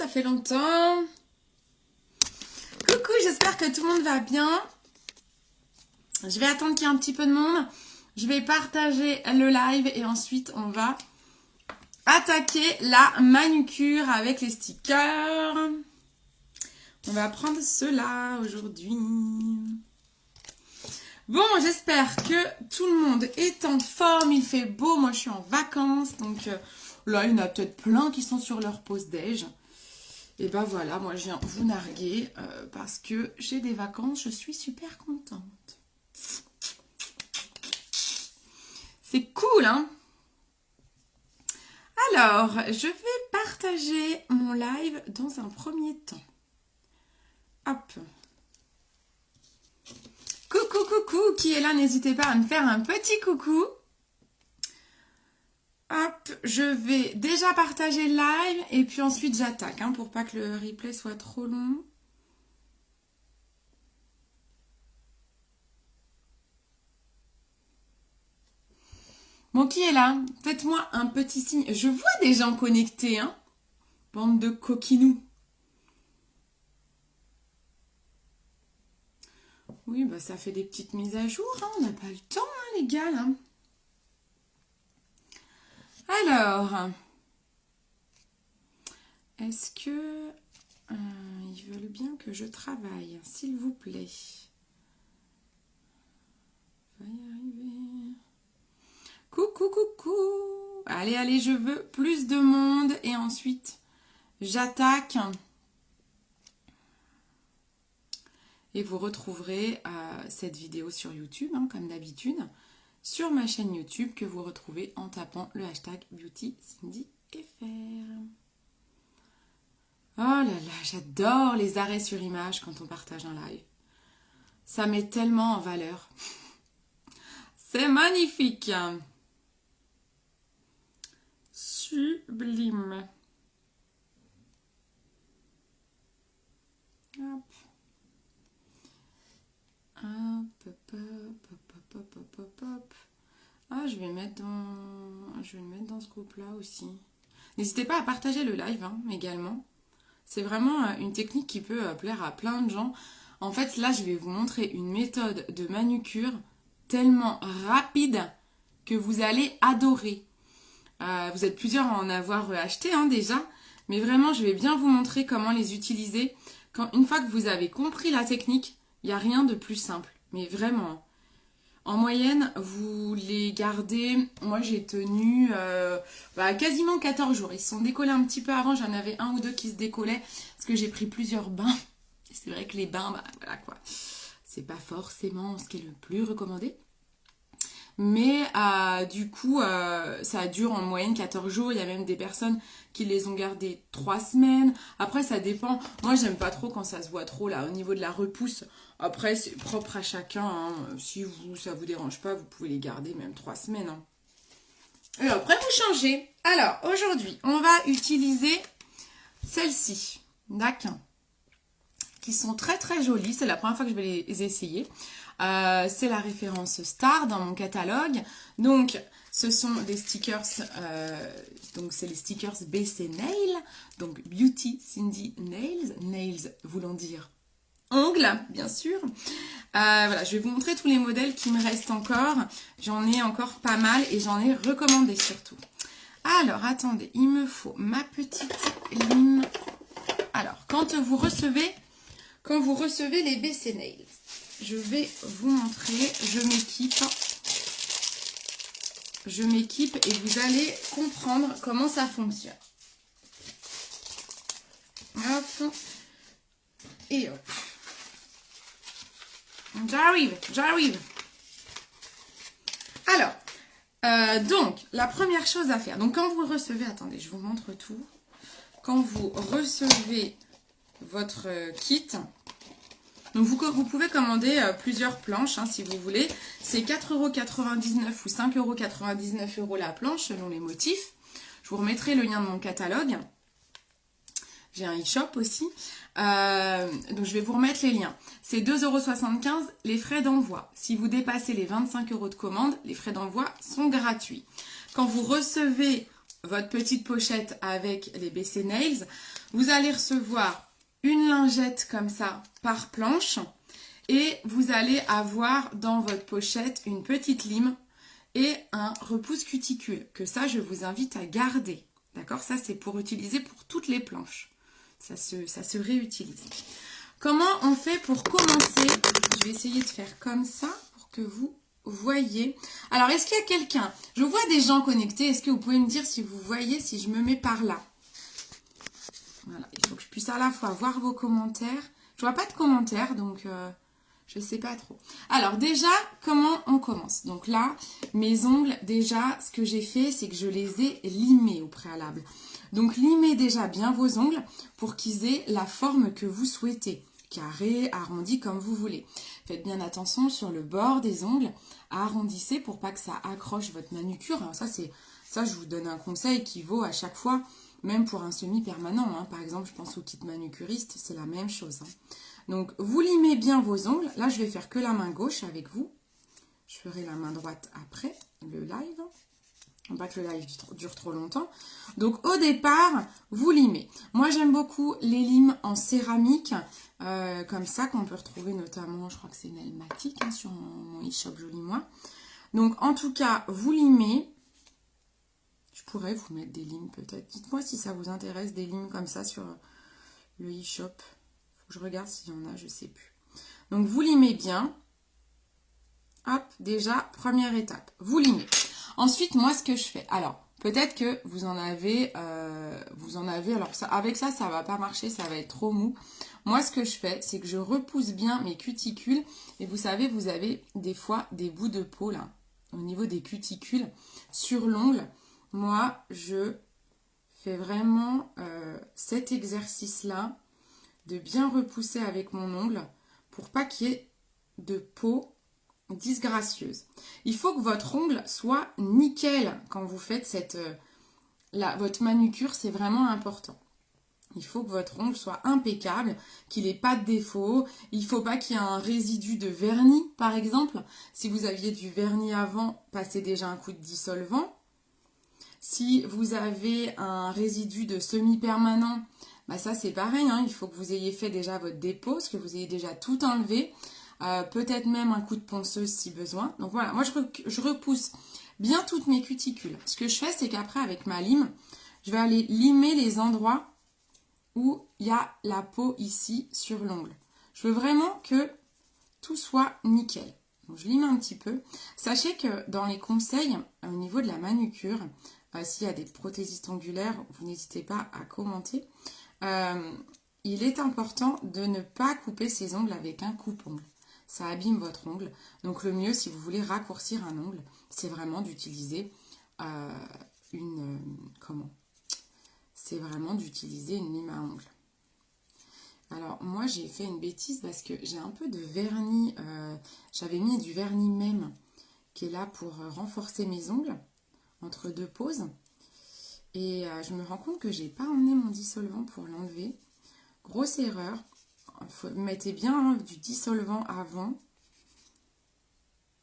ça fait longtemps. Coucou, j'espère que tout le monde va bien. Je vais attendre qu'il y ait un petit peu de monde. Je vais partager le live et ensuite on va attaquer la manucure avec les stickers. On va prendre cela aujourd'hui. Bon, j'espère que tout le monde est en forme. Il fait beau, moi je suis en vacances. Donc là, il y en a peut-être plein qui sont sur leur pause déj. Et ben voilà, moi je viens vous narguer parce que j'ai des vacances. Je suis super contente. C'est cool, hein? Alors, je vais partager mon live dans un premier temps. Hop. Coucou, coucou, qui est là? N'hésitez pas à me faire un petit coucou. Hop, je vais déjà partager le live et puis ensuite j'attaque hein, pour pas que le replay soit trop long. Bon, qui est là? Faites-moi un petit signe. Je vois des gens connectés, hein? Bande de coquinous. Oui, bah ça fait des petites mises à jour, hein? On n'a pas le temps, hein, les gars, là. Alors, est-ce que ils veulent bien que je travaille, s'il vous plaît? Va y arriver. Coucou, coucou. Allez, allez, je veux plus de monde et ensuite j'attaque. Et vous retrouverez cette vidéo sur YouTube, hein, comme d'habitude, sur ma chaîne YouTube que vous retrouvez en tapant le hashtag BeautyCindyFR. Oh là là, j'adore les arrêts sur image quand on partage un live. Ça met tellement en valeur. C'est magnifique. Sublime. Hop. Hop, hop, hop, hop, hop, hop, hop. Ah, je vais le mettre dans ce groupe-là aussi. N'hésitez pas à partager le live hein, également. C'est vraiment une technique qui peut plaire à plein de gens. En fait, là, je vais vous montrer une méthode de manucure tellement rapide que vous allez adorer. Vous êtes plusieurs à en avoir acheté hein, déjà. Mais vraiment, je vais bien vous montrer comment les utiliser. Une fois que vous avez compris la technique, il n'y a rien de plus simple. Mais vraiment, en moyenne, vous les gardez. Moi, j'ai tenu quasiment 14 jours. Ils se sont décollés un petit peu avant. J'en avais un ou deux qui se décollaient parce que j'ai pris plusieurs bains. Et c'est vrai que les bains, voilà quoi. C'est pas forcément ce qui est le plus recommandé. Mais du coup, ça dure en moyenne 14 jours. Il y a même des personnes qui les ont gardés 3 semaines. Après, ça dépend. Moi, j'aime pas trop quand ça se voit trop là au niveau de la repousse. Après, c'est propre à chacun. Hein. Si ça vous dérange pas, vous pouvez les garder même 3 semaines. Hein. Et après, vous changez. Alors, aujourd'hui, on va utiliser celles-ci. D'accord. Qui sont très très jolies. C'est la première fois que je vais les essayer. C'est la référence Star dans mon catalogue. Donc, ce sont des stickers. Donc, c'est les stickers BC Nail. Donc, Beauty Cindy Nails. Nails voulant dire ongles, bien sûr. Voilà, je vais vous montrer tous les modèles qui me restent encore. J'en ai encore pas mal et j'en ai recommandé surtout. Alors, attendez, il me faut ma petite ligne. Alors, quand vous recevez les BC Nails, je vais vous montrer, je m'équipe et vous allez comprendre comment ça fonctionne. Hop. Et hop. J'arrive. Alors, donc, la première chose à faire, donc quand vous recevez, attendez, je vous montre tout. Quand vous recevez votre kit, donc vous pouvez commander plusieurs planches hein, si vous voulez. C'est 4,99 € ou 5,99 € la planche selon les motifs. Je vous remettrai le lien de mon catalogue. J'ai un e-shop aussi. Donc je vais vous remettre les liens. C'est 2,75 € les frais d'envoi. Si vous dépassez les 25 € de commande, les frais d'envoi sont gratuits. Quand vous recevez votre petite pochette avec les BC Nails. Vous allez recevoir une lingette comme ça par planche. Et vous allez avoir dans votre pochette une petite lime et un repousse cuticule. Que ça, je vous invite à garder. D'accord? Ça, c'est pour utiliser pour toutes les planches. Ça se réutilise. Comment on fait pour commencer? Je vais essayer de faire comme ça pour que vous voyez. Alors, est-ce qu'il y a quelqu'un? Je vois des gens connectés. Est-ce que vous pouvez me dire si vous voyez, si je me mets par là? Voilà, il faut que je puisse à la fois voir vos commentaires. Je vois pas de commentaires, donc je sais pas trop. Alors déjà, comment on commence? Donc là, mes ongles, déjà, ce que j'ai fait, c'est que je les ai limés au préalable. Donc limez déjà bien vos ongles pour qu'ils aient la forme que vous souhaitez. Carré, arrondi, comme vous voulez. Faites bien attention sur le bord des ongles. Arrondissez pour pas que ça accroche votre manucure. Alors ça, je vous donne un conseil qui vaut à chaque fois, même pour un semi-permanent. Hein. Par exemple, je pense au kit manucuriste, c'est la même chose. Hein. Donc, vous limez bien vos ongles. Là, je vais faire que la main gauche avec vous. Je ferai la main droite après le live. Faut pas que le live dure trop longtemps. Donc, au départ, vous limez. Moi, j'aime beaucoup les limes en céramique, comme ça, qu'on peut retrouver notamment, je crois que c'est Nelmatic, hein, sur mon e-shop Joli Moi. Donc, en tout cas, vous limez. Je pourrais vous mettre des limes peut-être. Dites-moi si ça vous intéresse, des limes comme ça sur le e-shop. Faut que je regarde s'il y en a, je sais plus. Donc, vous limez bien. Hop, déjà, première étape. Vous limez. Ensuite, moi, ce que je fais. Alors, peut-être que vous en avez. Alors, ça, avec ça, ça va pas marcher, ça va être trop mou. Moi, ce que je fais, c'est que je repousse bien mes cuticules. Et vous savez, vous avez des fois des bouts de peau, là, au niveau des cuticules, sur l'ongle. Moi, je fais vraiment cet exercice-là de bien repousser avec mon ongle pour pas qu'il y ait de peau disgracieuse. Il faut que votre ongle soit nickel quand vous faites votre manucure, c'est vraiment important. Il faut que votre ongle soit impeccable, qu'il n'ait pas de défaut. Il ne faut pas qu'il y ait un résidu de vernis, par exemple. Si vous aviez du vernis avant, passez déjà un coup de dissolvant. Si vous avez un résidu de semi-permanent, bah ça c'est pareil, hein, il faut que vous ayez fait déjà votre dépose, que vous ayez déjà tout enlevé, peut-être même un coup de ponceuse si besoin. Donc voilà, moi je repousse bien toutes mes cuticules. Ce que je fais, c'est qu'après avec ma lime, je vais aller limer les endroits où il y a la peau ici sur l'ongle. Je veux vraiment que tout soit nickel. Donc je lime un petit peu. Sachez que dans les conseils, au niveau de la manucure, s'il y a des prothésistes ongulaires, vous n'hésitez pas à commenter. Il est important de ne pas couper ses ongles avec un coupe-ongle. Ça abîme votre ongle. Donc le mieux, si vous voulez raccourcir un ongle, c'est vraiment d'utiliser c'est vraiment d'utiliser une lime à ongles. Alors moi j'ai fait une bêtise parce que j'ai un peu de vernis, j'avais mis du vernis même qui est là pour renforcer mes ongles entre deux poses. Et je me rends compte que j'ai pas emmené mon dissolvant pour l'enlever. Grosse erreur. Mettez bien du dissolvant avant.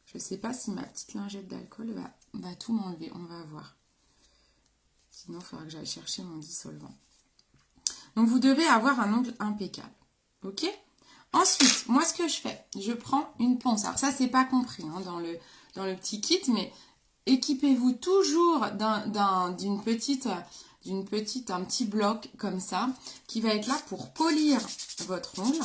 Je sais pas si ma petite lingette d'alcool va tout m'enlever. On va voir. Sinon, il faudra que j'aille chercher mon dissolvant. Donc, vous devez avoir un ongle impeccable. Ok? Ensuite, moi, ce que je fais, je prends une ponce. Alors, ça, c'est pas compris hein, dans le petit kit, mais équipez-vous toujours un petit bloc comme ça, qui va être là pour polir votre ongle.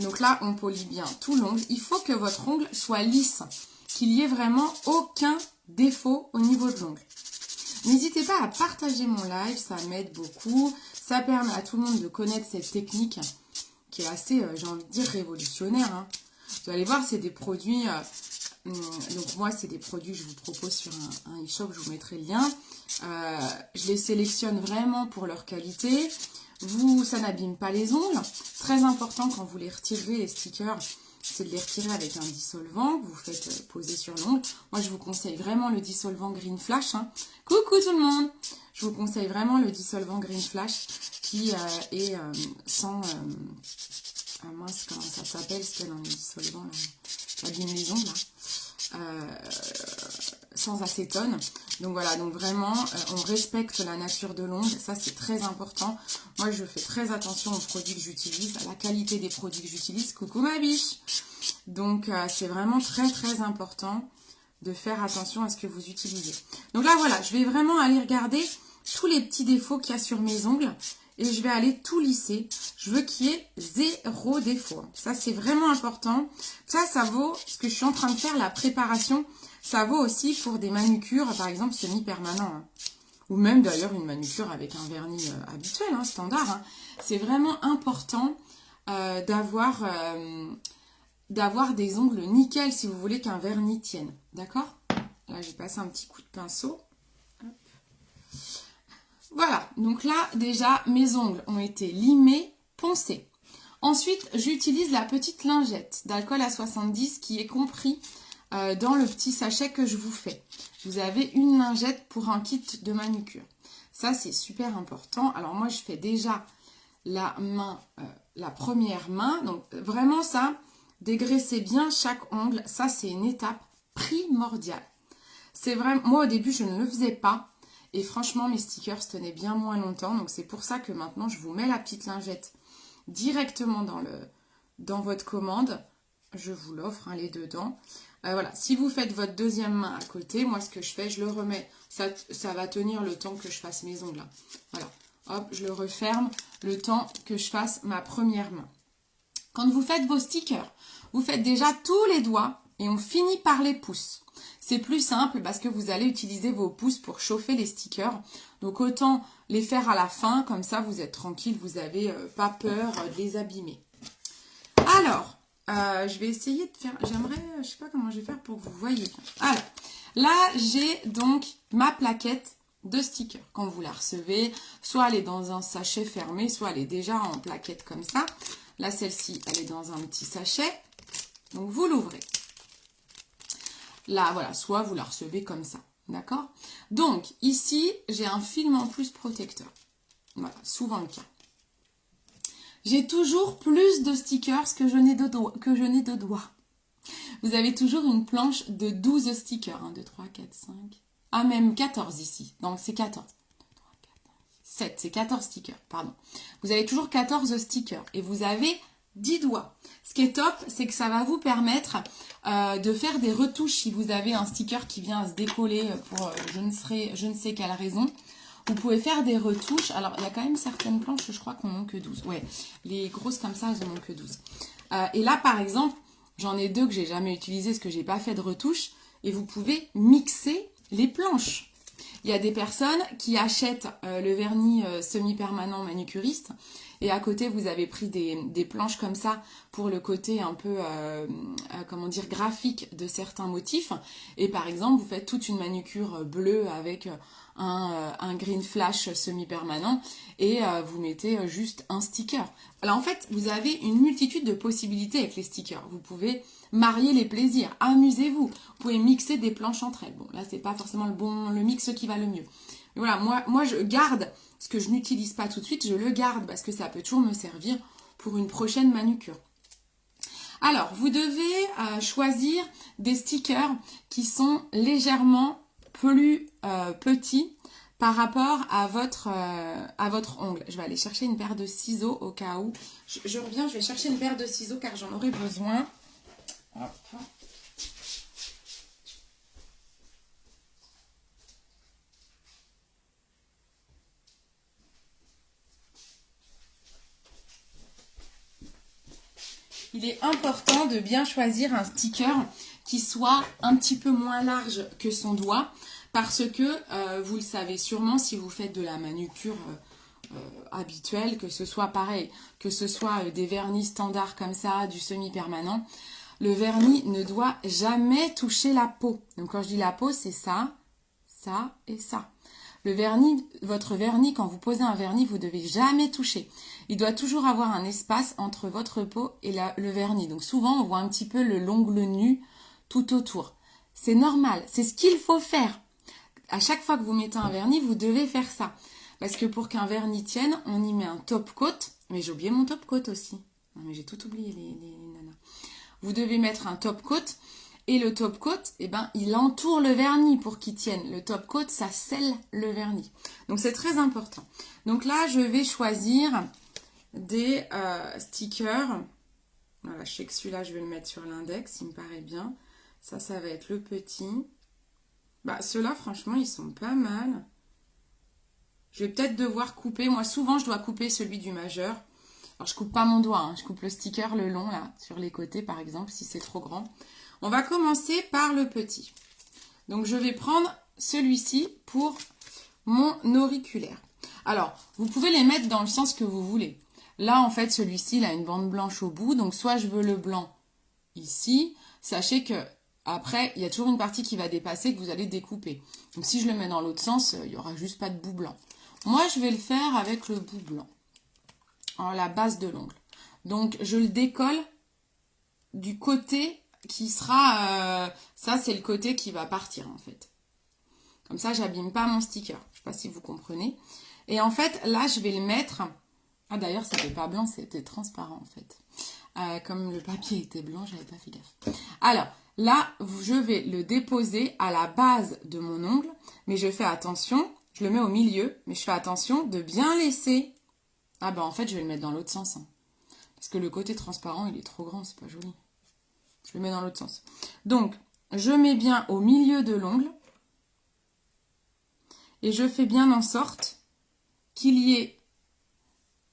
Donc là, on polit bien tout l'ongle. Il faut que votre ongle soit lisse, qu'il n'y ait vraiment aucun défaut au niveau de l'ongle. N'hésitez pas à partager mon live, ça m'aide beaucoup. Ça permet à tout le monde de connaître cette technique qui est assez, j'ai envie de dire, révolutionnaire. Hein. Vous allez voir, c'est des produits... donc moi, c'est des produits que je vous propose sur un e-shop, je vous mettrai le lien. Je les sélectionne vraiment pour leur qualité. Ça n'abîme pas les ongles. Très important quand vous les retirez, les stickers, c'est de les retirer avec un dissolvant que vous faites poser sur l'ongle. Moi, je vous conseille vraiment le dissolvant Green Flash. Hein. Coucou tout le monde! Je vous conseille vraiment le dissolvant Green Flash qui est sans... mince, comment ça s'appelle, ce qu'il y a dans les dissolvants là, abîme les ongles là. Sans acétone. Donc voilà, donc vraiment, on respecte la nature de l'ongle. Ça, c'est très important. Moi, je fais très attention aux produits que j'utilise, à la qualité des produits que j'utilise. Coucou ma biche. Donc, c'est vraiment très, très important de faire attention à ce que vous utilisez. Donc là, voilà, je vais vraiment aller regarder tous les petits défauts qu'il y a sur mes ongles. Et je vais aller tout lisser. Je veux qu'il y ait 0 défaut. Ça, c'est vraiment important. Ça vaut, ce que je suis en train de faire, la préparation, ça vaut aussi pour des manucures, par exemple, semi-permanents. Hein. Ou même d'ailleurs une manucure avec un vernis habituel, hein, standard. Hein. C'est vraiment important d'avoir des ongles nickel si vous voulez qu'un vernis tienne. D'accord? Là, j'ai passé un petit coup de pinceau. Voilà, donc là, déjà, mes ongles ont été limés, poncés. Ensuite, j'utilise la petite lingette d'alcool à 70 qui est compris dans le petit sachet que je vous fais. Vous avez une lingette pour un kit de manucure. Ça, c'est super important. Alors moi, je fais déjà la première main. Donc vraiment ça, dégraissez bien chaque ongle. Ça, c'est une étape primordiale. C'est vrai, moi au début, je ne le faisais pas. Et franchement, mes stickers tenaient bien moins longtemps. Donc c'est pour ça que maintenant, je vous mets la petite lingette directement dans votre commande. Je vous l'offre, hein, les deux dents. Voilà, si vous faites votre deuxième main à côté, moi ce que je fais, je le remets. Ça va tenir le temps que je fasse mes ongles. Là. Voilà, hop, je le referme le temps que je fasse ma première main. Quand vous faites vos stickers, vous faites déjà tous les doigts et on finit par les pouces. C'est plus simple parce que vous allez utiliser vos pouces pour chauffer les stickers. Donc autant les faire à la fin, comme ça vous êtes tranquille, vous n'avez pas peur de les abîmer. Alors, je vais essayer de faire, je sais pas comment je vais faire pour que vous voyez. Alors, là j'ai donc ma plaquette de stickers. Quand vous la recevez, soit elle est dans un sachet fermé, soit elle est déjà en plaquette comme ça. Là, celle-ci, elle est dans un petit sachet. Donc, vous l'ouvrez. Là, voilà, soit vous la recevez comme ça. D'accord? Donc, ici, j'ai un film en plus protecteur. Voilà, souvent le cas. J'ai toujours plus de stickers que je n'ai de doigts. Vous avez toujours une planche de 12 stickers. 1, 2, 3, 4, 5. Ah, même 14 ici. Donc, c'est 14. 7, c'est 14 stickers, pardon. Vous avez toujours 14 stickers et vous avez 10 doigts. Ce qui est top, c'est que ça va vous permettre de faire des retouches si vous avez un sticker qui vient à se décoller pour je ne sais quelle raison. Vous pouvez faire des retouches. Alors, il y a quand même certaines planches, je crois qu'on n'en a que 12. Ouais, les grosses comme ça, elles n'en ont que 12. Et là, par exemple, j'en ai 2 que j'ai jamais utilisées parce que j'ai pas fait de retouche. Et vous pouvez mixer les planches. Il y a des personnes qui achètent le vernis semi-permanent manucuriste et à côté vous avez pris des planches comme ça pour le côté un peu comment dire graphique de certains motifs et par exemple vous faites toute une manucure bleue avec un green flash semi-permanent et vous mettez juste un sticker. Alors en fait vous avez une multitude de possibilités avec les stickers. Vous pouvez marier les plaisirs, amusez-vous. Vous pouvez mixer des planches entre elles. Bon, là, c'est pas forcément le mix qui va le mieux. Mais voilà, moi, je garde ce que je n'utilise pas tout de suite, je le garde parce que ça peut toujours me servir pour une prochaine manucure. Alors, vous devez choisir des stickers qui sont légèrement plus petits par rapport à votre ongle. Je vais aller chercher une paire de ciseaux au cas où. Je reviens, je vais chercher une paire de ciseaux car j'en aurai besoin. Hop. Il est important de bien choisir un sticker qui soit un petit peu moins large que son doigt parce que vous le savez sûrement si vous faites de la manucure habituelle, que ce soit pareil, que ce soit des vernis standards comme ça, du semi-permanent. Le vernis ne doit jamais toucher la peau. Donc quand je dis la peau, c'est ça, ça et ça. Le vernis, votre vernis, quand vous posez un vernis, vous ne devez jamais toucher. Il doit toujours avoir un espace entre votre peau et le vernis. Donc souvent, on voit un petit peu l'ongle nu tout autour. C'est normal, c'est ce qu'il faut faire. À chaque fois que vous mettez un vernis, vous devez faire ça. Parce que pour qu'un vernis tienne, on y met un top coat. Mais j'ai oublié mon top coat aussi. Non mais j'ai tout oublié les nanas. Vous devez mettre un top coat Et le top coat, eh ben, il entoure le vernis pour qu'il tienne. Le top coat, ça scelle le vernis. Donc c'est très important. Donc là, je vais choisir des stickers. Voilà, je sais que celui-là, je vais le mettre sur l'index, il me paraît bien. Ça va être le petit. Bah, ceux-là, franchement, ils sont pas mal. Je vais peut-être devoir couper. Moi, souvent, je dois couper celui du majeur. Alors, je coupe pas mon doigt, hein. Je coupe le sticker, le long, là, sur les côtés, par exemple, si c'est trop grand. On va commencer par le petit. Donc, je vais prendre celui-ci pour mon auriculaire. Alors, vous pouvez les mettre dans le sens que vous voulez. Là, en fait, celui-ci, il a une bande blanche au bout. Donc, soit je veux le blanc ici. Sachez que après, il y a toujours une partie qui va dépasser que vous allez découper. Donc, si je le mets dans l'autre sens, il n'y aura juste pas de bout blanc. Moi, je vais le faire avec le bout blanc. En la base de l'ongle. Donc, je le décolle du côté qui sera... ça, c'est le côté qui va partir, en fait. Comme ça, j'abîme pas mon sticker. Je ne sais pas si vous comprenez. Et en fait, là, je vais le mettre... Ah, d'ailleurs, c'était pas blanc, c'était transparent, en fait. Comme le papier était blanc, j'avais pas fait gaffe. Alors, là, je vais le déposer à la base de mon ongle. Mais je fais attention, je le mets au milieu. Mais je fais attention de bien laisser... Ah, bah, en fait, je vais le mettre dans l'autre sens. Hein. Parce que le côté transparent, il est trop grand, c'est pas joli. Je le mets dans l'autre sens. Donc, je mets bien au milieu de l'ongle. Et je fais bien en sorte qu'il y ait...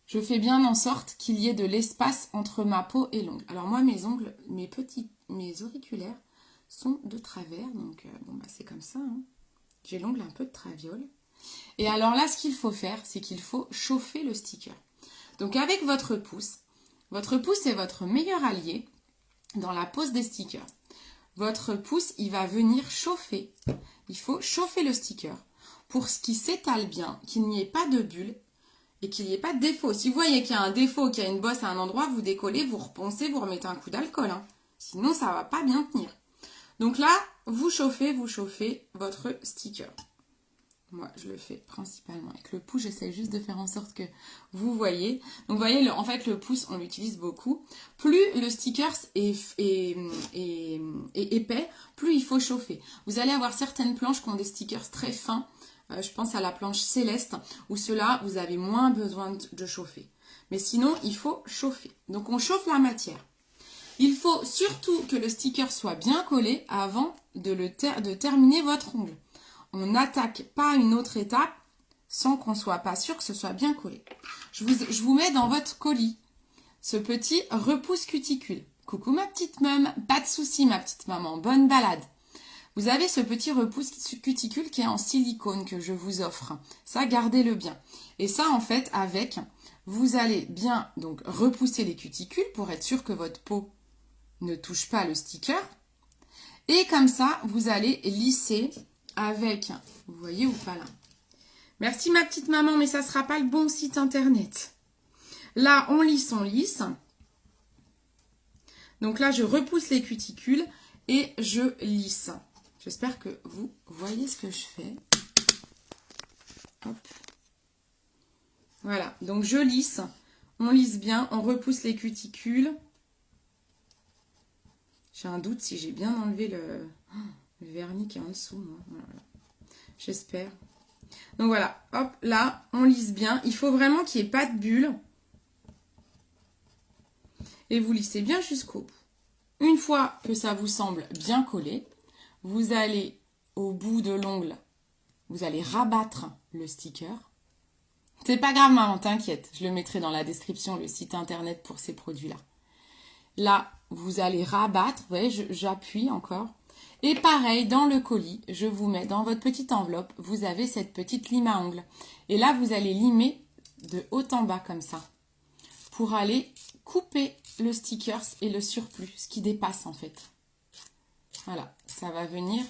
Je fais bien en sorte qu'il y ait de l'espace entre ma peau et l'ongle. Alors moi, mes ongles, mes auriculaires sont de travers. Donc, bon, bah, c'est comme ça. Hein. J'ai l'ongle un peu de traviole. Et alors là, ce qu'il faut faire, c'est qu'il faut chauffer le sticker. Donc avec votre pouce est votre meilleur allié dans la pose des stickers. Votre pouce, il va venir chauffer. Il faut chauffer le sticker pour qu'il s'étale bien, qu'il n'y ait pas de bulle et qu'il n'y ait pas de défaut. Si vous voyez qu'il y a un défaut, qu'il y a une bosse à un endroit, vous décollez, vous reponcez, vous remettez un coup d'alcool. Hein. Sinon, ça ne va pas bien tenir. Donc là, vous chauffez votre sticker. Moi, je le fais principalement avec le pouce. J'essaie juste de faire en sorte que vous voyez. Donc, vous voyez, en fait, le pouce, on l'utilise beaucoup. Plus le sticker est épais, plus il faut chauffer. Vous allez avoir certaines planches qui ont des stickers très fins. Je pense à la planche Céleste, où ceux-là, vous avez moins besoin de chauffer. Mais sinon, il faut chauffer. Donc, on chauffe la matière. Il faut surtout que le sticker soit bien collé avant de terminer votre ongle. On n'attaque pas une autre étape sans qu'on ne soit pas sûr que ce soit bien collé. Je vous mets dans votre colis ce petit repousse cuticule. Coucou ma petite mum, pas de souci ma petite maman, bonne balade. Vous avez ce petit repousse cuticule qui est en silicone que je vous offre. Ça, gardez-le bien. Et ça, en fait, avec, vous allez bien donc repousser les cuticules pour être sûr que votre peau ne touche pas le sticker. Et comme ça, vous allez lisser avec, vous voyez ou pas là? Merci ma petite maman, mais ça ne sera pas le bon site internet. Là, on lisse. Donc là, je repousse les cuticules et je lisse. J'espère que vous voyez ce que je fais. Hop. Voilà, donc je lisse. On lisse bien, on repousse les cuticules. J'ai un doute si j'ai bien enlevé le vernis qui est en dessous. Voilà. J'espère. Donc voilà, hop, là, on lisse bien. Il faut vraiment qu'il n'y ait pas de bulle. Et vous lissez bien jusqu'au bout. Une fois que ça vous semble bien collé, vous allez au bout de l'ongle, vous allez rabattre le sticker. C'est pas grave maman, t'inquiète, je le mettrai dans la description, le site internet pour ces produits-là. Là, vous allez rabattre, vous voyez, j'appuie encore. Et pareil, dans le colis, je vous mets dans votre petite enveloppe, vous avez cette petite lime à ongles. Et là, vous allez limer de haut en bas comme ça, pour aller couper le sticker et le surplus, ce qui dépasse en fait. Voilà, ça va venir.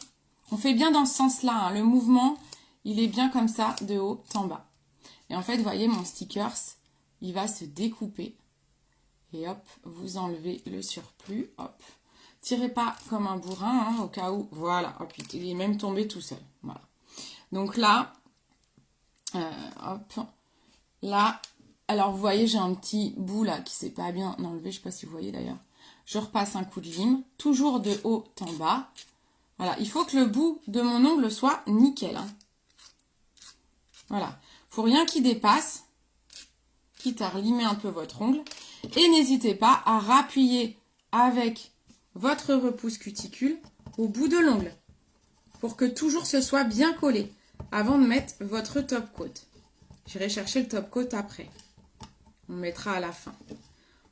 On fait bien dans ce sens-là, hein. Le mouvement, il est bien comme ça, de haut en bas. Et en fait, vous voyez, mon sticker, il va se découper. Et hop, vous enlevez le surplus, hop. Tirez pas comme un bourrin, hein, au cas où, voilà, hop, il est même tombé tout seul, voilà. Donc là, hop, là, alors vous voyez, j'ai un petit bout là qui s'est pas bien enlevé, je sais pas si vous voyez d'ailleurs. Je repasse un coup de lime, toujours de haut en bas. Voilà, il faut que le bout de mon ongle soit nickel. Hein. Voilà, faut rien qui dépasse, quitte à relimer un peu votre ongle. Et n'hésitez pas à rappuyer avec votre repousse cuticule au bout de l'ongle pour que toujours ce soit bien collé avant de mettre votre top coat. J'irai chercher le top coat après. On mettra à la fin.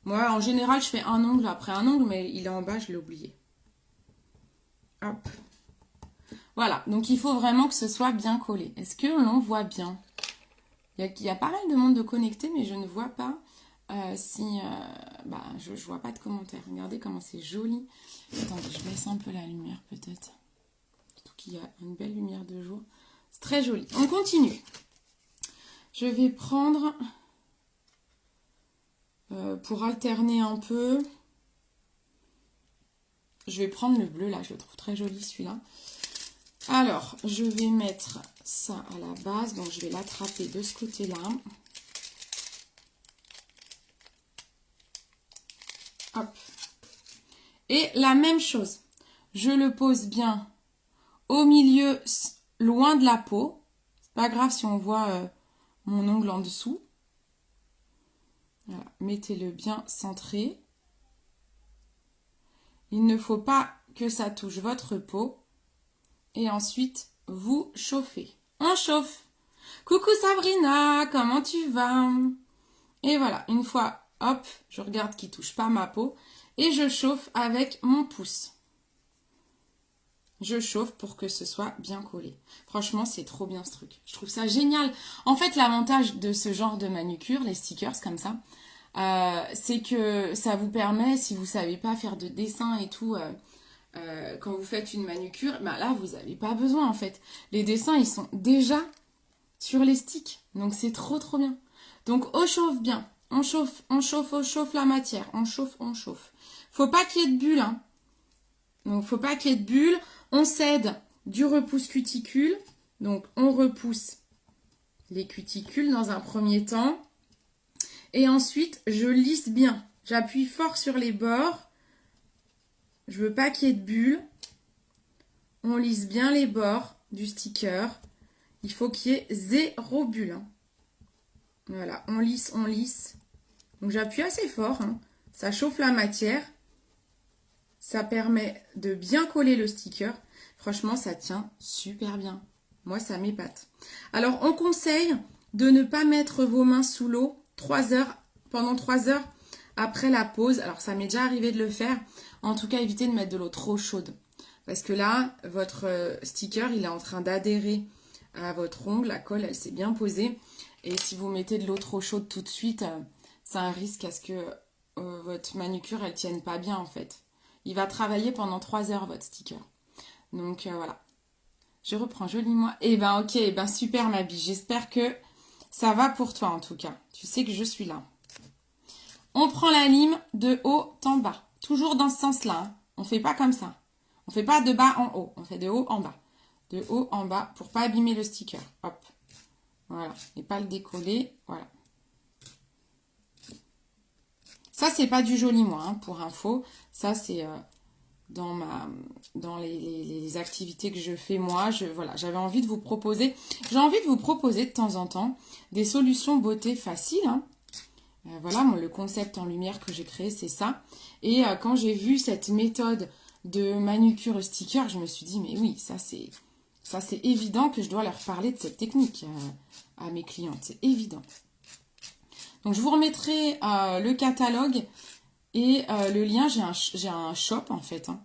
Moi, en général, je fais un ongle après un ongle, mais il est en bas, je l'ai oublié. Hop. Voilà, donc il faut vraiment que ce soit bien collé. Est-ce que l'on voit bien? Il y a pas mal de monde de connecté, mais je ne vois pas je vois pas de commentaires. Regardez comment c'est joli. Attendez, je baisse un peu la lumière peut-être. Surtout qu'il y a une belle lumière de jour. C'est très joli. On continue. Je vais prendre, pour alterner un peu, je vais prendre le bleu là, je le trouve très joli celui-là. Alors, je vais mettre ça à la base, donc je vais l'attraper de ce côté-là. Hop. Et la même chose, je le pose bien au milieu, loin de la peau. C'est pas grave si on voit mon ongle en dessous. Voilà, mettez-le bien centré. Il ne faut pas que ça touche votre peau. Et ensuite, vous chauffez. On chauffe. Coucou Sabrina, comment tu vas? Et voilà, une fois, hop, je regarde qu'il ne touche pas ma peau. Et je chauffe avec mon pouce. Je chauffe pour que ce soit bien collé. Franchement, c'est trop bien ce truc. Je trouve ça génial. En fait, l'avantage de ce genre de manucure, les stickers comme ça, c'est que ça vous permet, si vous ne savez pas faire de dessin et tout, quand vous faites une manucure, ben là, vous n'avez pas besoin en fait. Les dessins, ils sont déjà sur les sticks. Donc, c'est trop, trop bien. Donc, on chauffe bien. On chauffe la matière. On chauffe. Faut pas qu'il y ait de bulles. Hein. Donc, faut pas qu'il y ait de bulles. On cède du repousse cuticule. Donc, on repousse les cuticules dans un premier temps. Et ensuite, je lisse bien. J'appuie fort sur les bords. Je veux pas qu'il y ait de bulles. On lisse bien les bords du sticker. Il faut qu'il y ait 0 bulle. Hein. Voilà, on lisse. Donc, j'appuie assez fort. Hein. Ça chauffe la matière. Ça permet de bien coller le sticker. Franchement, ça tient super bien. Moi, ça m'épate. Alors, on conseille de ne pas mettre vos mains sous l'eau pendant 3 heures après la pause. Alors, ça m'est déjà arrivé de le faire. En tout cas, évitez de mettre de l'eau trop chaude. Parce que là, votre sticker, il est en train d'adhérer à votre ongle. La colle, elle s'est bien posée. Et si vous mettez de l'eau trop chaude tout de suite, c'est un risque à ce que votre manucure, elle tienne pas bien en fait. Il va travailler pendant 3 heures, votre sticker. Donc, voilà. Je reprends joliment. Eh ben, ok. Eh ben, super, ma bille. J'espère que ça va pour toi, en tout cas. Tu sais que je suis là. On prend la lime de haut en bas. Toujours dans ce sens-là. Hein. On ne fait pas comme ça. On ne fait pas de bas en haut. On fait de haut en bas. De haut en bas pour pas abîmer le sticker. Hop. Voilà. Et pas le décoller. Voilà. Ça, c'est pas du joli moi, hein, pour info. Ça, c'est dans les activités que je fais moi. Voilà, j'avais envie de vous proposer. J'ai envie de vous proposer de temps en temps des solutions beauté faciles. Hein. Voilà, le concept en lumière que j'ai créé, c'est ça. Et quand j'ai vu cette méthode de manucure sticker, je me suis dit, mais oui, ça c'est évident que je dois leur parler de cette technique à mes clientes. C'est évident. Donc, je vous remettrai le catalogue et le lien. J'ai un shop, en fait. Hein.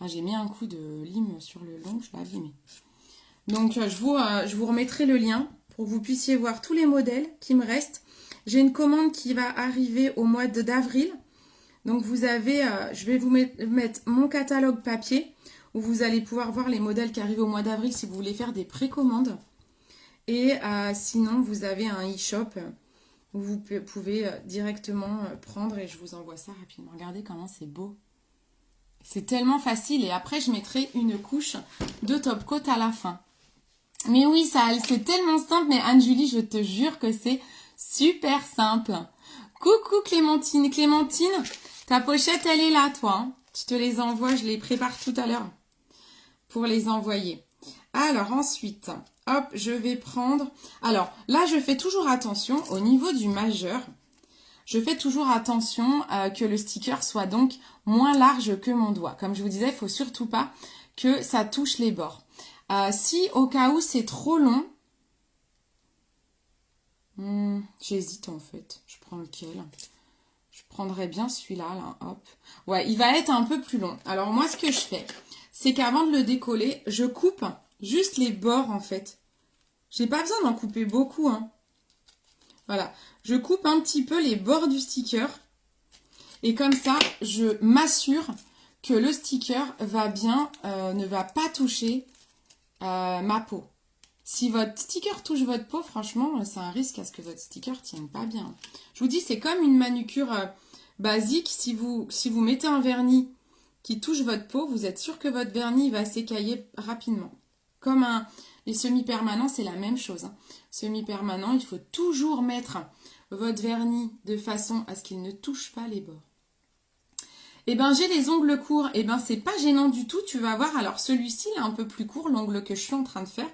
J'ai mis un coup de lime sur le long, je l'ai abîmé. Donc, je vous remettrai le lien pour que vous puissiez voir tous les modèles qui me restent. J'ai une commande qui va arriver au mois d'avril. Donc, vous avez, je vais vous mettre mon catalogue papier où vous allez pouvoir voir les modèles qui arrivent au mois d'avril si vous voulez faire des précommandes. Et sinon, vous avez un e-shop où vous pouvez directement prendre et je vous envoie ça rapidement. Regardez comment c'est beau. C'est tellement facile. Et après, je mettrai une couche de top coat à la fin. Mais oui, c'est tellement simple. Mais Anne-Julie, je te jure que c'est super simple. Coucou Clémentine. Clémentine, Ta pochette, elle est là, toi. Hein. Je te les envoie, je les prépare tout à l'heure pour les envoyer. Alors ensuite, hop, je vais prendre... Alors là, je fais toujours attention au niveau du majeur. Je fais toujours attention que le sticker soit donc moins large que mon doigt. Comme je vous disais, il ne faut surtout pas que ça touche les bords. Si au cas où c'est trop long, j'hésite en fait. Je prends lequel? Je prendrais bien celui-là, là, hop. Ouais, il va être un peu plus long. Alors moi, ce que je fais, c'est qu'avant de le décoller, je coupe juste les bords en fait. J'ai pas besoin d'en couper beaucoup, hein. Voilà, je coupe un petit peu les bords du sticker. Et comme ça, je m'assure que le sticker va bien, ne va pas toucher ma peau. Si votre sticker touche votre peau, franchement, c'est un risque à ce que votre sticker tienne pas bien. Je vous dis, c'est comme une manucure basique. Si vous mettez un vernis qui touche votre peau, vous êtes sûr que votre vernis va s'écailler rapidement. Comme les semi-permanents, c'est la même chose. Hein. Semi-permanent, il faut toujours mettre votre vernis de façon à ce qu'il ne touche pas les bords. Eh ben, j'ai les ongles courts. Eh ben, c'est pas gênant du tout. Tu vas voir. Alors, celui-ci, il est un peu plus court, l'ongle que je suis en train de faire.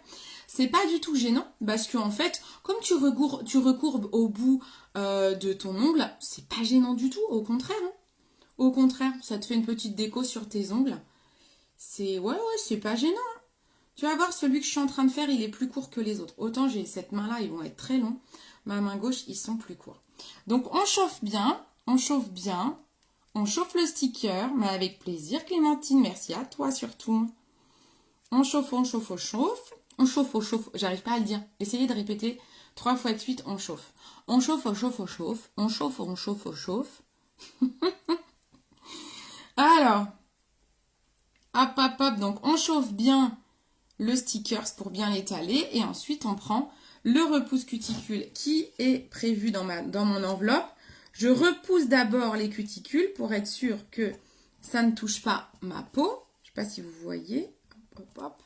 C'est pas du tout gênant parce que en fait, comme tu recourbes au bout de ton ongle, c'est pas gênant du tout. Au contraire. Hein. Au contraire, ça te fait une petite déco sur tes ongles. Ouais, c'est pas gênant. Hein. Tu vas voir, celui que je suis en train de faire, il est plus court que les autres. Autant j'ai cette main-là, ils vont être très longs. Ma main gauche, ils sont plus courts. Donc, on chauffe bien. On chauffe bien. On chauffe le sticker, mais avec plaisir, Clémentine. Merci à toi surtout. On chauffe, on chauffe, on chauffe. On chauffe, on chauffe. J'arrive pas à le dire. Essayez de répéter 3 fois de suite. On chauffe. On chauffe, on chauffe, on chauffe. On chauffe, on chauffe, on chauffe. Alors, hop, hop, hop. Donc, on chauffe bien le sticker pour bien l'étaler. Et ensuite, on prend le repousse cuticule qui est prévu dans mon enveloppe. Je repousse d'abord les cuticules pour être sûr que ça ne touche pas ma peau. Je ne sais pas si vous voyez. Hop, hop, hop.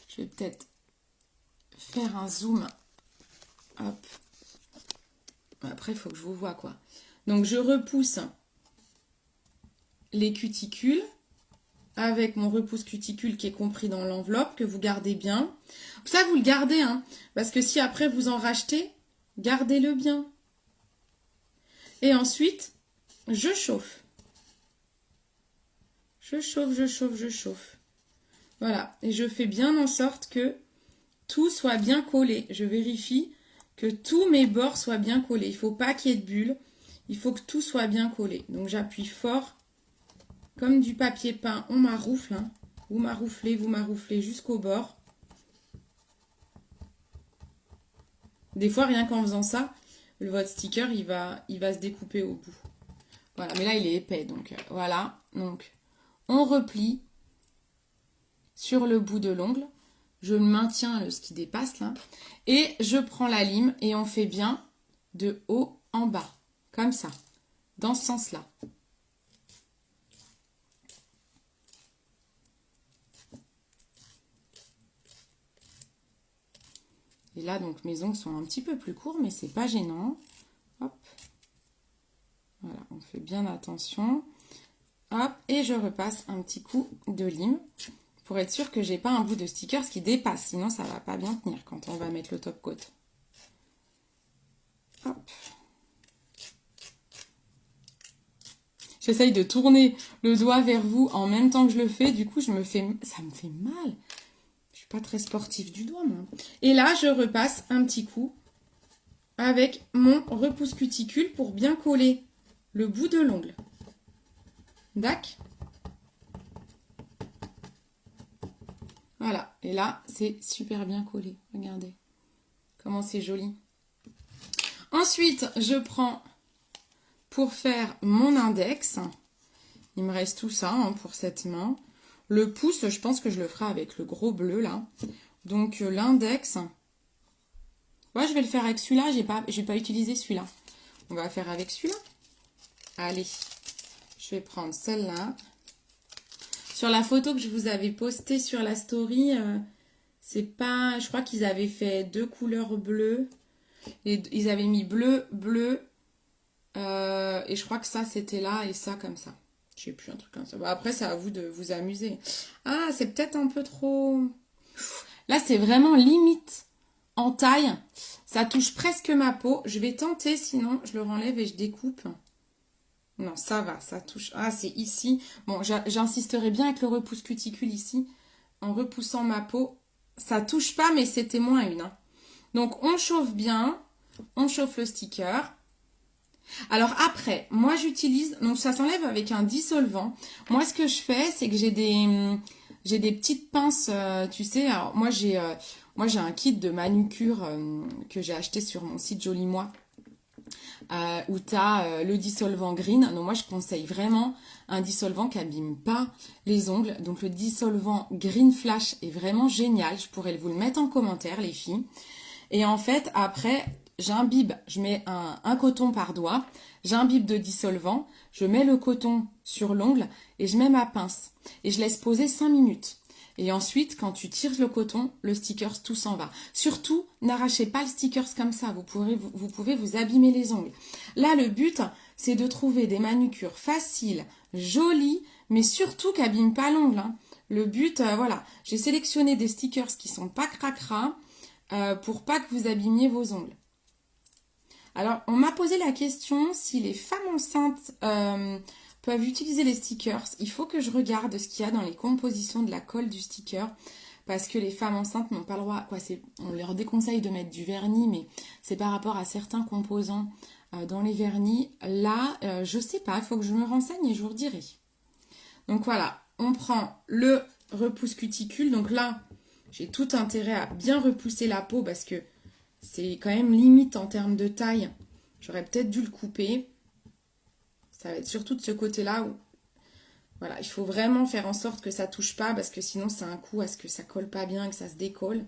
Je vais peut-être faire un zoom. Hop. Après, il faut que je vous vois quoi. Donc, je repousse les cuticules avec mon repousse cuticule qui est compris dans l'enveloppe, que vous gardez bien. Ça, vous le gardez, hein. Parce que si après vous en rachetez, gardez-le bien. Et ensuite, je chauffe. Je chauffe, je chauffe, je chauffe. Voilà. Et je fais bien en sorte que tout soit bien collé. Je vérifie que tous mes bords soient bien collés. Il ne faut pas qu'il y ait de bulles. Il faut que tout soit bien collé. Donc, j'appuie fort. Comme du papier peint, on maroufle. Hein. Vous marouflez jusqu'au bord. Des fois, rien qu'en faisant ça, votre sticker, il va se découper au bout. Voilà, mais là, il est épais. Donc, voilà. Donc, on replie sur le bout de l'ongle. Je maintiens ce qui dépasse, là. Et je prends la lime et on fait bien de haut en bas. Comme ça. Dans ce sens-là. Et là, donc, mes ongles sont un petit peu plus courts, mais c'est pas gênant. Hop. Voilà, on fait bien attention. Hop, et je repasse un petit coup de lime pour être sûr que j'ai pas un bout de sticker qui dépasse. Sinon, ça va pas bien tenir quand on va mettre le top coat. Hop. J'essaye de tourner le doigt vers vous en même temps que je le fais. Du coup, ça me fait mal. Je suis pas très sportive du doigt, moi. Et là, je repasse un petit coup avec mon repousse cuticule pour bien coller le bout de l'ongle. Dac. Voilà. Et là, c'est super bien collé. Regardez comment c'est joli. Ensuite, je prends pour faire mon index. Il me reste tout ça hein, pour cette main. Le pouce, je pense que je le ferai avec le gros bleu là. Donc l'index. Ouais, je vais le faire avec celui-là. J'ai pas utilisé celui-là. On va faire avec celui-là. Allez, je vais prendre celle-là. Sur la photo que je vous avais postée sur la story, c'est pas. Je crois qu'ils avaient fait 2 couleurs bleues. Et ils avaient mis bleu, bleu, Et je crois que ça, c'était là et ça comme ça. Je sais plus, un truc comme ça. Bon, après, c'est à vous de vous amuser. Ah, c'est peut-être un peu trop... Là, c'est vraiment limite en taille. Ça touche presque ma peau. Je vais tenter, sinon je le renlève et je découpe. Non, ça va, ça touche. Ah, c'est ici. Bon, j'insisterai bien avec le repousse cuticule ici. En repoussant ma peau. Ça touche pas, mais c'était moins une. Hein. Donc, on chauffe bien. On chauffe le sticker. Alors après, moi j'utilise, donc ça s'enlève avec un dissolvant. Moi ce que je fais, c'est que j'ai des petites pinces, tu sais. Alors moi j'ai un kit de manucure que j'ai acheté sur mon site Joli Moi, où tu as le dissolvant green. Donc moi je conseille vraiment un dissolvant qui abîme pas les ongles. Donc le dissolvant Green Flash est vraiment génial. Je pourrais vous le mettre en commentaire les filles. Et en fait, après, j'imbibe, je mets un coton par doigt, j'imbibe de dissolvant, je mets le coton sur l'ongle et je mets ma pince. Et je laisse poser 5 minutes. Et ensuite, quand tu tires le coton, le sticker, tout s'en va. Surtout, n'arrachez pas le sticker comme ça, vous pouvez vous abîmer les ongles. Là, le but, c'est de trouver des manucures faciles, jolies, mais surtout qui n'abîment pas l'ongle. Hein. Le but, voilà, j'ai sélectionné des stickers qui sont pas cracra, pour pas que vous abîmiez vos ongles. Alors, on m'a posé la question si les femmes enceintes peuvent utiliser les stickers. Il faut que je regarde ce qu'il y a dans les compositions de la colle du sticker, parce que les femmes enceintes n'ont pas le droit. On leur déconseille de mettre du vernis, mais c'est par rapport à certains composants dans les vernis. Là, je sais pas, il faut que je me renseigne et je vous redirai. Donc voilà, on prend le repousse cuticule. Donc là, j'ai tout intérêt à bien repousser la peau parce que c'est quand même limite en termes de taille. J'aurais peut-être dû le couper. Ça va être surtout de ce côté-là où voilà, il faut vraiment faire en sorte que ça touche pas parce que sinon c'est un coup à ce que ça colle pas bien et que ça se décolle.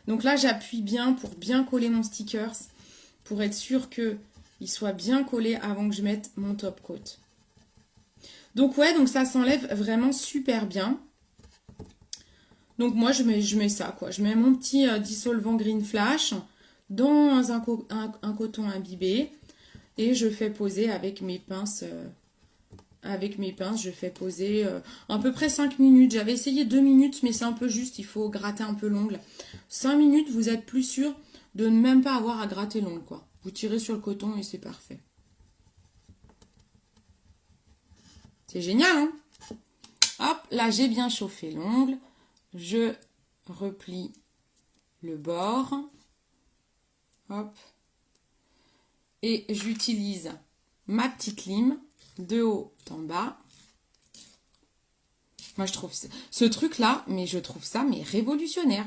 Donc là, j'appuie bien pour bien coller mon stickers pour être sûr qu'il soit bien collé avant que je mette mon top coat. Donc ouais, donc ça s'enlève vraiment super bien. Donc moi je mets ça quoi, je mets mon petit dissolvant Green Flash dans un coton imbibé et je fais poser avec mes pinces, je fais poser à peu près 5 minutes. J'avais essayé 2 minutes mais c'est un peu juste, il faut gratter un peu l'ongle. 5 minutes vous êtes plus sûr de ne même pas avoir à gratter l'ongle quoi. Vous tirez sur le coton et c'est parfait. C'est génial hein. Hop, là j'ai bien chauffé l'ongle. Je replie le bord. Hop. Et j'utilise ma petite lime de haut en bas. Moi, je trouve ce truc-là, mais je trouve ça mais révolutionnaire.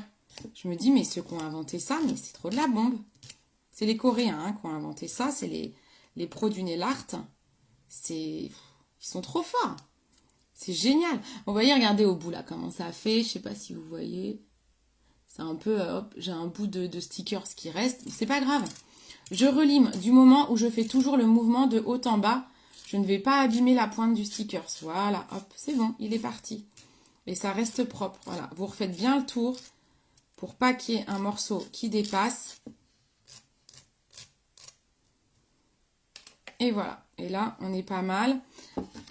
Je me dis, mais ceux qui ont inventé ça, mais c'est trop de la bombe. C'est les Coréens hein, qui ont inventé ça. C'est les pros du nail art. Ils sont trop forts. C'est génial. Vous voyez, regardez au bout là comment ça fait. Je sais pas si vous voyez. C'est un peu, hop, j'ai un bout de stickers qui reste. C'est pas grave. Je relime du moment où je fais toujours le mouvement de haut en bas. Je ne vais pas abîmer la pointe du stickers. Voilà, hop, c'est bon, il est parti. Et ça reste propre. Voilà, vous refaites bien le tour pour pas qu'il y ait un morceau qui dépasse. Et voilà. Et là, on est pas mal.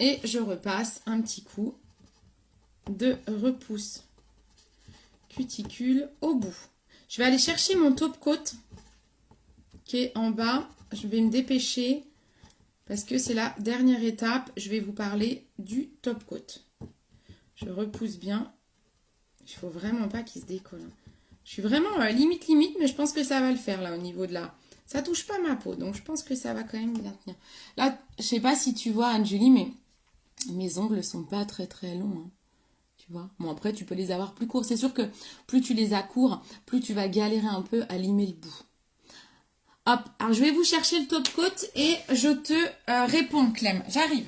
Et je repasse un petit coup de repousse cuticule au bout. Je vais aller chercher mon top coat qui est en bas. Je vais me dépêcher parce que c'est la dernière étape. Je vais vous parler du top coat. Je repousse bien. Il faut vraiment pas qu'il se décolle. Je suis vraiment limite, mais je pense que ça va le faire là au niveau de la... Ça touche pas ma peau, donc je pense que ça va quand même bien tenir. Là, je sais pas si tu vois Anne-Julie, mais mes ongles sont pas très très longs. Hein. Tu vois. Bon, après, tu peux les avoir plus courts. C'est sûr que plus tu les as courts, plus tu vas galérer un peu à limer le bout. Hop, alors je vais vous chercher le top coat et je te réponds, Clem. J'arrive.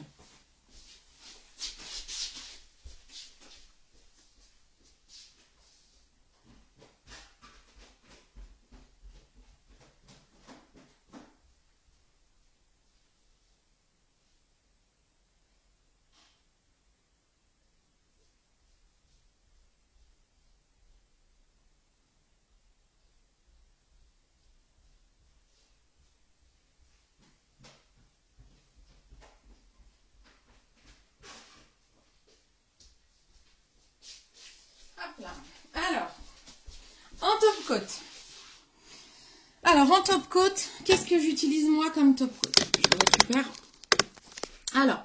en top coat, qu'est-ce que j'utilise moi comme top coat? Je le récupère. Alors,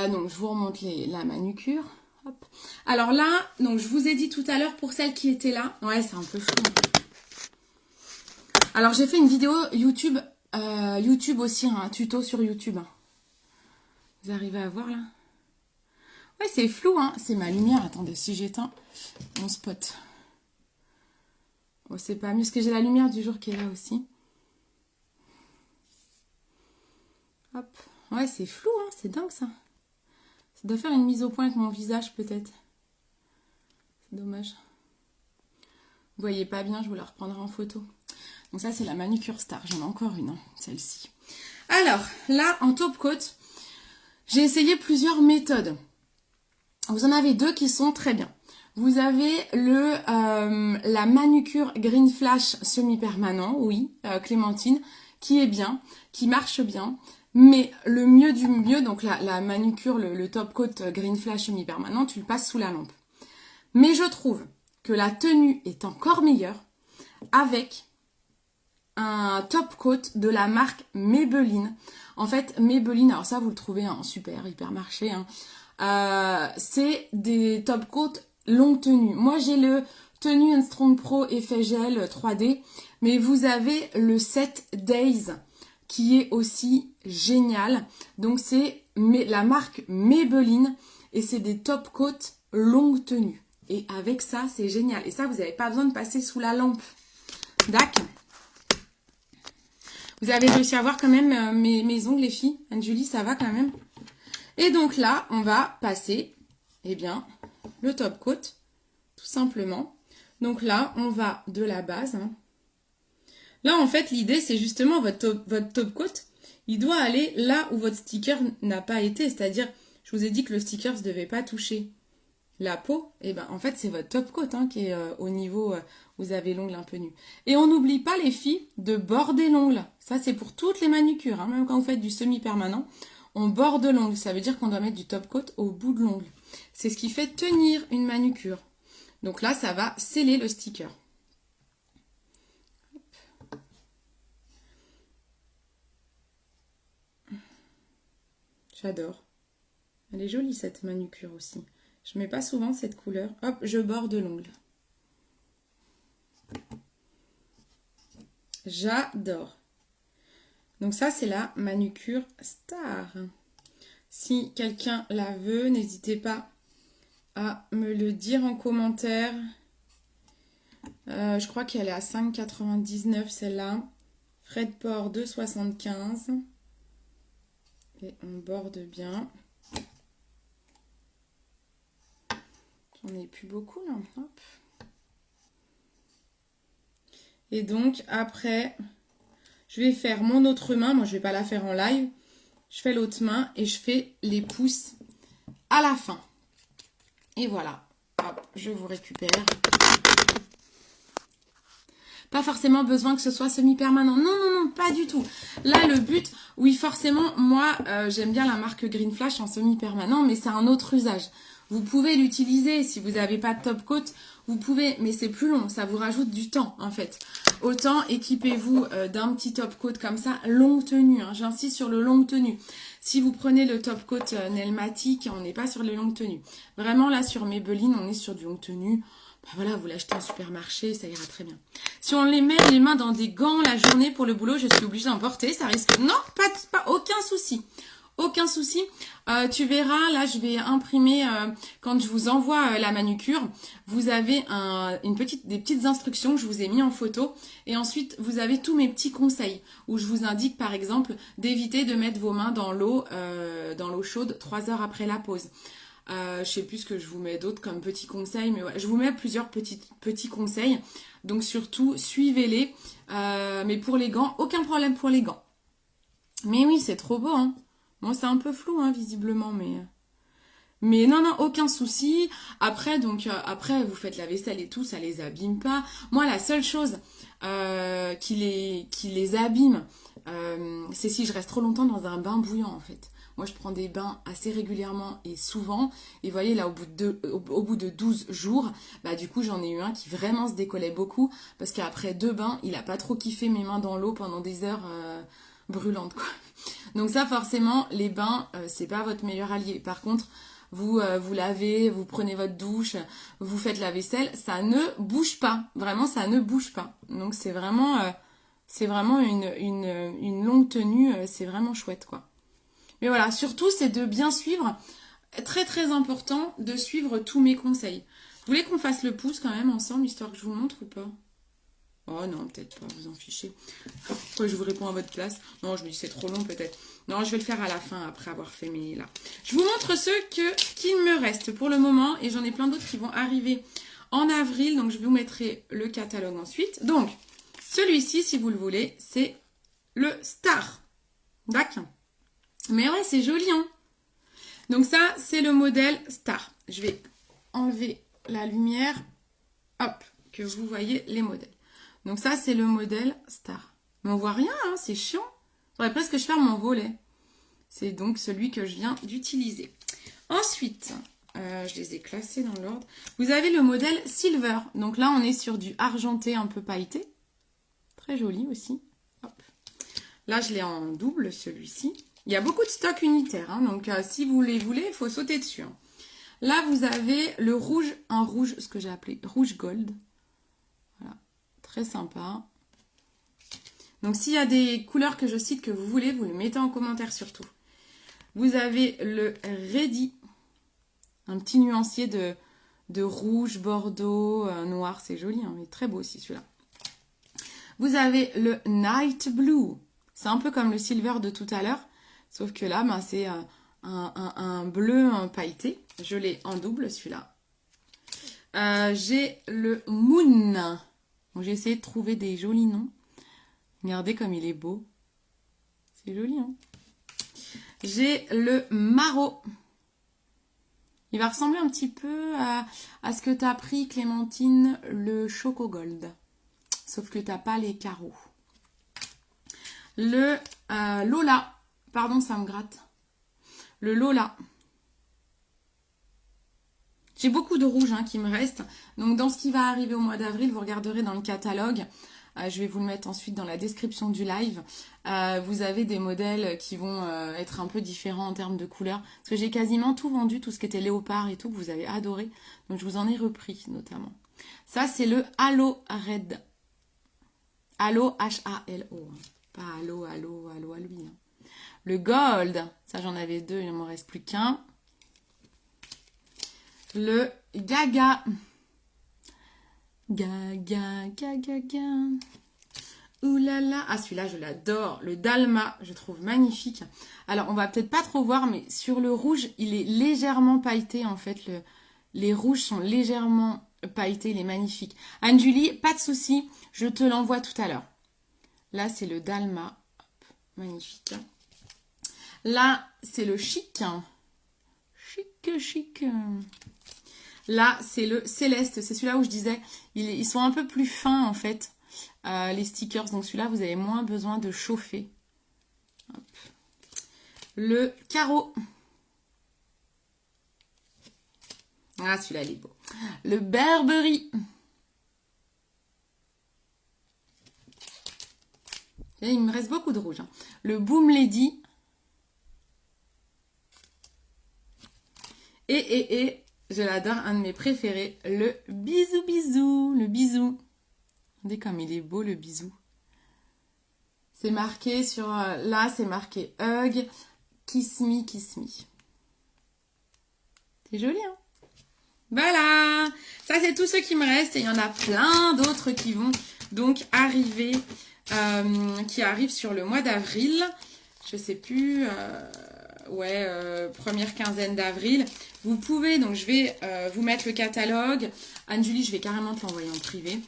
donc je vous remonte la manucure. Hop. Alors là, donc je vous ai dit tout à l'heure pour celles qui étaient là. Ouais, c'est un peu flou. Alors j'ai fait une vidéo YouTube, aussi, un tuto sur YouTube. Vous arrivez à voir là? Ouais, c'est flou, hein. C'est ma lumière. Attendez, si j'éteins mon spot. Bon, c'est pas mieux, parce que j'ai la lumière du jour qui est là aussi. Hop. Ouais, c'est flou, hein. C'est dingue ça. Ça doit faire une mise au point avec mon visage peut-être. C'est dommage. Vous voyez pas bien, je vous la reprendrai en photo. Donc ça, c'est la manucure star. J'en ai encore une, hein, celle-ci. Alors, là, en top coat, j'ai essayé plusieurs méthodes. Vous en avez deux qui sont très bien. Vous avez la manucure Green Flash semi-permanent, oui, Clémentine, qui est bien, qui marche bien. Mais le mieux du mieux, donc la manucure, le top coat Green Flash semi-permanent, tu le passes sous la lampe. Mais je trouve que la tenue est encore meilleure avec un top coat de la marque Maybelline. En fait, Maybelline, alors ça vous le trouvez en super hypermarché, hein. C'est des top coats longue tenue. Moi j'ai le Tenue Strong Pro effet gel 3D, mais vous avez le 7 Days qui est aussi génial. Donc c'est la marque Maybelline et c'est des top coats longue tenue. Et avec ça, c'est génial. Et ça, vous n'avez pas besoin de passer sous la lampe. D'accord. Vous avez réussi à voir quand même mes ongles, les filles. Anne-Julie, ça va quand même. Et donc là, on va passer, eh bien, le top coat, tout simplement. Donc là, on va de la base. Hein. Là, en fait, l'idée, c'est justement votre top coat. Il doit aller là où votre sticker n'a pas été. C'est-à-dire, je vous ai dit que le sticker ne devait pas toucher la peau. Et ben, en fait, c'est votre top coat hein, qui est au niveau où vous avez l'ongle un peu nu. Et on n'oublie pas, les filles, de border l'ongle. Ça, c'est pour toutes les manucures. Hein. Même quand vous faites du semi-permanent, on borde l'ongle. Ça veut dire qu'on doit mettre du top coat au bout de l'ongle. C'est ce qui fait tenir une manucure. Donc là, ça va sceller le sticker. J'adore. Elle est jolie cette manucure aussi. Je mets pas souvent cette couleur. Hop, je borde l'ongle. J'adore. Donc ça, c'est la manucure star. Si quelqu'un la veut, n'hésitez pas à me le dire en commentaire. Je crois qu'elle est à 5,99 celle-là. Frais de port 2,75. Et on borde bien. J'en ai plus beaucoup là. Hop. Et donc après, je vais faire mon autre main. Moi, je ne vais pas la faire en live. Je fais l'autre main et je fais les pouces à la fin. Et voilà. Hop, je vous récupère. Pas forcément besoin que ce soit semi-permanent. Non, non, non, pas du tout. Là, le but, oui, forcément, moi, j'aime bien la marque Green Flash en semi-permanent, mais c'est un autre usage. Vous pouvez l'utiliser si vous n'avez pas de top coat, vous pouvez, mais c'est plus long, ça vous rajoute du temps, en fait. Autant équipez-vous d'un petit top coat comme ça, longue tenue, hein, j'insiste sur le longue tenue. Si vous prenez le top coat Nelmatic, on n'est pas sur les longues tenues. Vraiment, là, sur Maybelline, on est sur du longue tenue. Ben voilà, vous l'achetez en supermarché, ça ira très bien. Si on les met les mains dans des gants la journée pour le boulot, je suis obligée d'en porter, ça risque... Non, pas aucun souci. Aucun souci. Tu verras, là, je vais imprimer, quand je vous envoie la manucure, vous avez des petites instructions que je vous ai mis en photo. Et ensuite, vous avez tous mes petits conseils où je vous indique, par exemple, d'éviter de mettre vos mains dans l'eau chaude 3 heures après la pause. Je sais plus ce que je vous mets d'autres comme petits conseils, mais ouais, je vous mets plusieurs petits conseils. Donc surtout, suivez-les. Mais pour les gants, aucun problème pour les gants. Mais oui, c'est trop beau, hein. Bon, c'est un peu flou, hein, visiblement, mais non, non, aucun souci. Après, après, vous faites la vaisselle et tout, ça les abîme pas. Moi, la seule chose qui les abîme, c'est si je reste trop longtemps dans un bain bouillant en fait. Moi je prends des bains assez régulièrement et souvent. Et vous voyez là au bout de 12 jours, bah du coup j'en ai eu un qui vraiment se décollait beaucoup. Parce qu'après 2 bains, il a pas trop kiffé mes mains dans l'eau pendant des heures brûlantes quoi. Donc ça forcément, les bains, c'est pas votre meilleur allié. Par contre, vous lavez, vous prenez votre douche, vous faites la vaisselle, ça ne bouge pas. Vraiment, ça ne bouge pas. Donc c'est vraiment une longue tenue, c'est vraiment chouette quoi. Mais voilà, surtout c'est de bien suivre, très très important de suivre tous mes conseils. Vous voulez qu'on fasse le pouce quand même ensemble, histoire que je vous montre ou pas? Oh non, peut-être pas, vous en fichez. Pourquoi je vous réponds à votre place? Non, je me dis c'est trop long peut-être. Non, je vais le faire à la fin, après avoir fait mes là. Je vous montre ceux qui me restent pour le moment, et j'en ai plein d'autres qui vont arriver en avril, donc je vous mettrai le catalogue ensuite. Donc, celui-ci, si vous le voulez, c'est le Star. D'accord. Mais ouais, c'est joli, hein. Donc ça, c'est le modèle Star. Je vais enlever la lumière. Hop, que vous voyez les modèles. Donc ça, c'est le modèle Star. Mais on voit rien, hein, c'est chiant. Faudrait presque que je ferme mon volet. C'est donc celui que je viens d'utiliser. Ensuite, je les ai classés dans l'ordre. Vous avez le modèle Silver. Donc là, on est sur du argenté un peu pailleté. Très joli aussi. Hop. Là, je l'ai en double, celui-ci. Il y a beaucoup de stock unitaire, hein, donc si vous les voulez, il faut sauter dessus. Hein. Là, vous avez le rouge, un rouge, ce que j'ai appelé rouge gold. Voilà, très sympa. Donc, s'il y a des couleurs que je cite que vous voulez, vous les mettez en commentaire surtout. Vous avez le Ready, un petit nuancier de rouge, bordeaux, noir, c'est joli, hein, mais très beau aussi celui-là. Vous avez le Night Blue, c'est un peu comme le Silver de tout à l'heure. Sauf que là, ben, c'est un bleu pailleté. Je l'ai en double, celui-là. J'ai le Moon. J'ai essayé de trouver des jolis noms. Regardez comme il est beau. C'est joli, hein. J'ai le Maro. Il va ressembler un petit peu à ce que tu as pris, Clémentine, le Choco Gold. Sauf que tu n'as pas les carreaux. Le Lola. Pardon, ça me gratte. Le Lola. J'ai beaucoup de rouge hein, qui me reste. Donc, dans ce qui va arriver au mois d'avril, vous regarderez dans le catalogue. Je vais vous le mettre ensuite dans la description du live. Vous avez des modèles qui vont être un peu différents en termes de couleurs. Parce que j'ai quasiment tout vendu, tout ce qui était léopard et tout, que vous avez adoré. Donc, je vous en ai repris, notamment. Ça, c'est le Halo Red. Halo, H-A-L-O. Pas Halo, Halo, Halo à lui. Hein. Le Gold, ça j'en avais 2, il ne m'en reste plus qu'un. Le Gaga. Gaga, Gaga, Gaga. Ouh là là. Ah, celui-là, je l'adore. Le Dalma, je trouve magnifique. Alors, on va peut-être pas trop voir, mais sur le rouge, il est légèrement pailleté, en fait. Les rouges sont légèrement pailletés, il est magnifique. Anne-Julie, pas de souci, je te l'envoie tout à l'heure. Là, c'est le Dalma. Hop, magnifique. Là, c'est le chic. Chic, chic. Là, c'est le céleste. C'est celui-là où je disais, ils sont un peu plus fins, en fait, les stickers. Donc, celui-là, vous avez moins besoin de chauffer. Hop. Le carreau. Ah, celui-là, il est beau. Le Burberry. Et il me reste beaucoup de rouge. Hein. Le Boom Lady. Et, je l'adore, un de mes préférés, le Bisou Bisou. Le bisou. Regardez comme il est beau, le bisou. C'est marqué sur... là, c'est marqué Hug, Kiss Me, Kiss Me. C'est joli, hein? Voilà, ça c'est tout ce qui me reste et il y en a plein d'autres qui vont donc arriver, qui arrivent sur le mois d'avril. Je sais plus, première quinzaine d'avril. Vous pouvez, donc je vais vous mettre le catalogue. Anne-Julie, je vais carrément te l'envoyer en privé.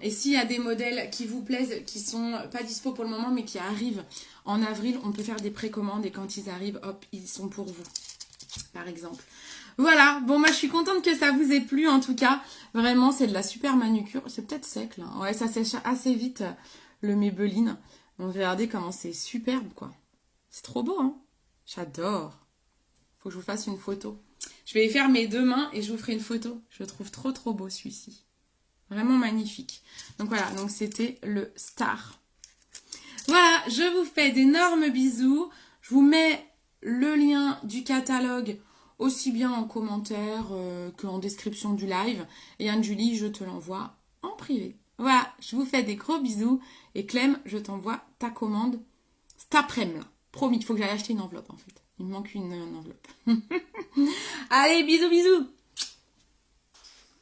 Et s'il y a des modèles qui vous plaisent, qui sont pas dispo pour le moment, mais qui arrivent en avril, on peut faire des précommandes et quand ils arrivent, hop, ils sont pour vous, par exemple. Voilà, bon moi je suis contente que ça vous ait plu en tout cas. Vraiment c'est de la super manucure. C'est peut-être sec là. Ouais, ça sèche assez vite le Maybelline. Donc regardez comment c'est superbe, quoi. C'est trop beau, hein. J'adore. Faut que je vous fasse une photo. Je vais faire mes 2 mains et je vous ferai une photo. Je le trouve trop trop beau celui-ci. Vraiment magnifique. Donc voilà, donc c'était le Star. Voilà, je vous fais d'énormes bisous. Je vous mets le lien du catalogue aussi bien en commentaire qu'en description du live. Et Anne-Julie, je te l'envoie en privé. Voilà, je vous fais des gros bisous. Et Clem, je t'envoie ta commande cet après-midi. Promis, il faut que j'aille acheter une enveloppe en fait. Il me manque une enveloppe. Allez, bisous, bisous.